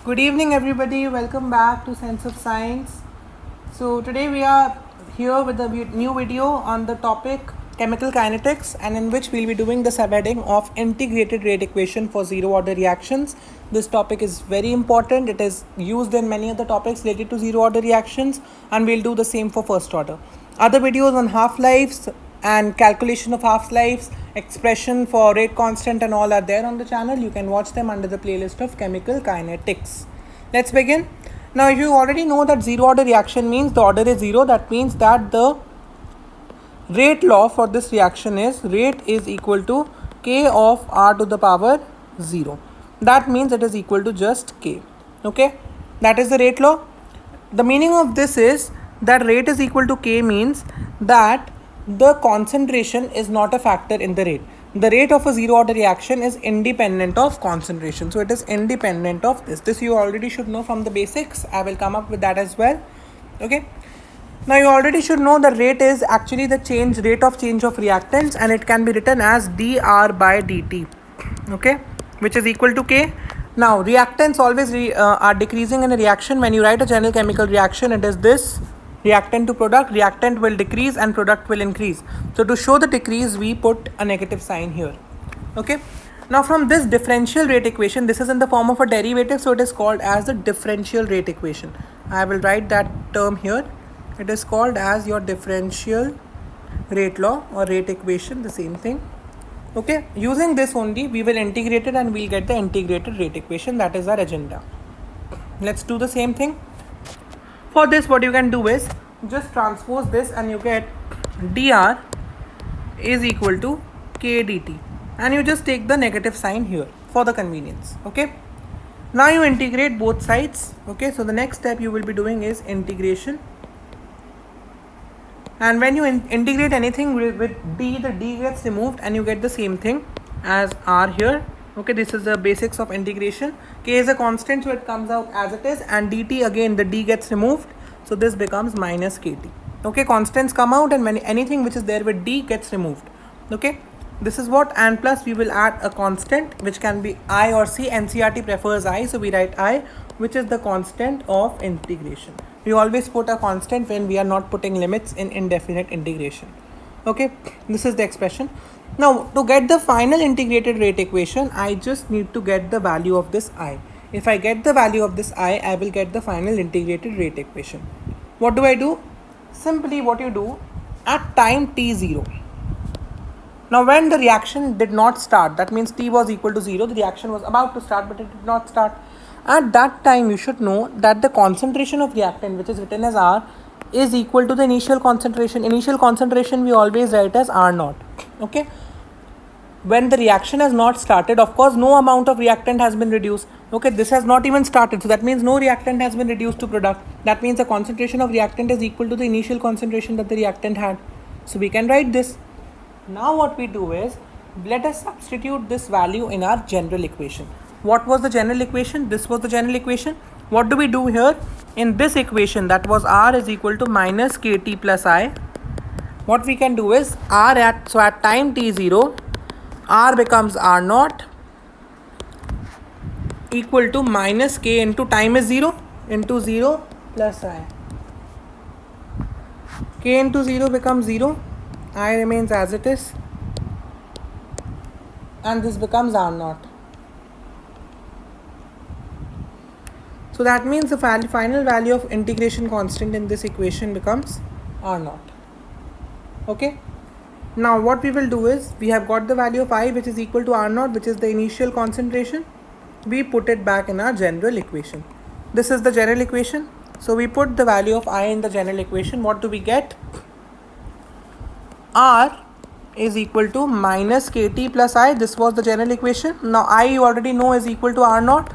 Good evening, everybody. Welcome back to Sense of Science. So, today we are here with a new video on the topic chemical kinetics, and in which we'll be doing the subheading of integrated rate equation for zero order reactions. This topic is very important. It is used in many other topics related to zero order reactions, and we'll do the same for first order. Other videos on half lives and calculation of half lives, expression for rate constant, and all are there on the channel. You can watch them under the playlist of chemical kinetics. Let's begin. Now, if you already know that zero order reaction means the order is zero, that means that the rate law for this reaction is rate is equal to k of r to the power 0. That means it is equal to just k. Okay, that is the rate law. The meaning of this is that rate is equal to k means that the concentration is not a factor in the rate. The rate of a zero order reaction is independent of concentration. So it is independent of this. This you already should know from the basics. I will come up with that as well. Okay. Now you already should know that rate is actually the rate of change of reactants, and it can be written as dr by dt. Okay, which is equal to k. Now reactants always are decreasing in a reaction. When you write a general chemical reaction, it is this: reactant to product, reactant will decrease and product will increase. So to show the decrease, we put a negative sign here. Okay. Now from this differential rate equation, this is in the form of a derivative, so it is called as the differential rate equation. I will write that term here. It is called as your differential rate law or rate equation, the same thing. Okay, using this only we will integrate it and we'll get the integrated rate equation. That is our agenda. Let's do the same thing. For this, what you can do is just transpose this and you get dr is equal to k dt, and you just take the negative sign here for the convenience. Okay, now you integrate both sides. Okay, so the next step you will be doing is integration, and when you integrate anything with d, the d gets removed and you get the same thing as r here. Okay, this is the basics of integration. K is a constant, so it comes out as it is, and dt, again the d gets removed, so this becomes minus kt. Okay, constants come out, and when anything which is there with d gets removed. Okay, this is what, and plus we will add a constant which can be I or C. NCERT prefers I, so we write I, which is the constant of integration. We always put a constant when we are not putting limits in indefinite integration. Okay, this is the expression. Now to get the final integrated rate equation, I just need to get the value of this I. If I get the value of this I will get the final integrated rate equation. What do I do? Simply what you do at time t0. Now when the reaction did not start, that means t was equal to 0, the reaction was about to start but it did not start. At that time you should know that the concentration of reactant, which is written as R, is equal to the initial concentration. Initial concentration we always write as R0. Okay. When the reaction has not started, of course no amount of reactant has been reduced. Okay, this has not even started, so that means no reactant has been reduced to product. That means the concentration of reactant is equal to the initial concentration that the reactant had. So we can write this. Now what we do is, let us substitute this value in our general equation. What was the general equation? This was the general equation. What do we do here? In this equation, that was R is equal to minus kt plus I. What we can do is at time t0, R becomes R0 equal to minus k into time is 0 into 0 plus I. K into 0 becomes 0, I remains as it is, and this becomes R0. So that means the final value of integration constant in this equation becomes R0. Okay. Now what we will do is, we have got the value of I, which is equal to R0, which is the initial concentration. We put it back in our general equation. This is the general equation. So we put the value of I in the general equation. What do we get? R is equal to minus kt plus I. This was the general equation. Now I, you already know, is equal to R0.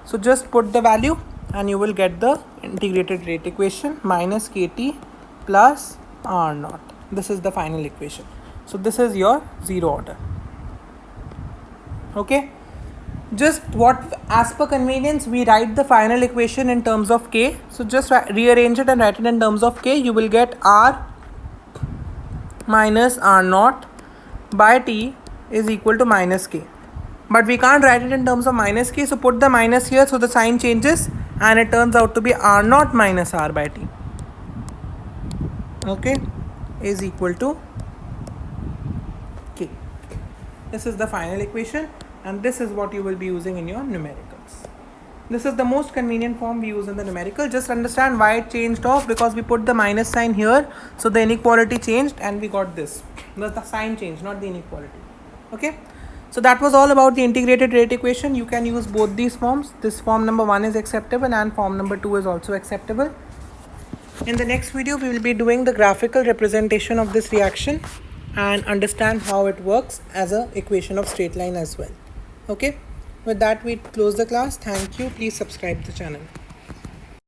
So just put the value and you will get the integrated rate equation, minus kt plus R0. This is the final equation. So this is your zero order. Okay. Just as per convenience, we write the final equation in terms of k. So just rearrange it and write it in terms of k. You will get R minus R0 by T is equal to minus K. but we can't write it in terms of minus k, so put the minus here, so the sign changes and it turns out to be r naught minus r by t, okay, is equal to k. This is the final equation and this is what you will be using in your numericals. This is the most convenient form we use in the numerical. Just understand why it changed off, because we put the minus sign here, so the inequality changed and we got this. The sign changed, not the inequality. Okay, so that was all about the integrated rate equation. You can use both these forms. This form number 1 is acceptable and form number 2 is also acceptable. In the next video we will be doing the graphical representation of this reaction and understand how it works as a equation of straight line as well. Okay, with that we close the class. Thank you. Please subscribe the channel.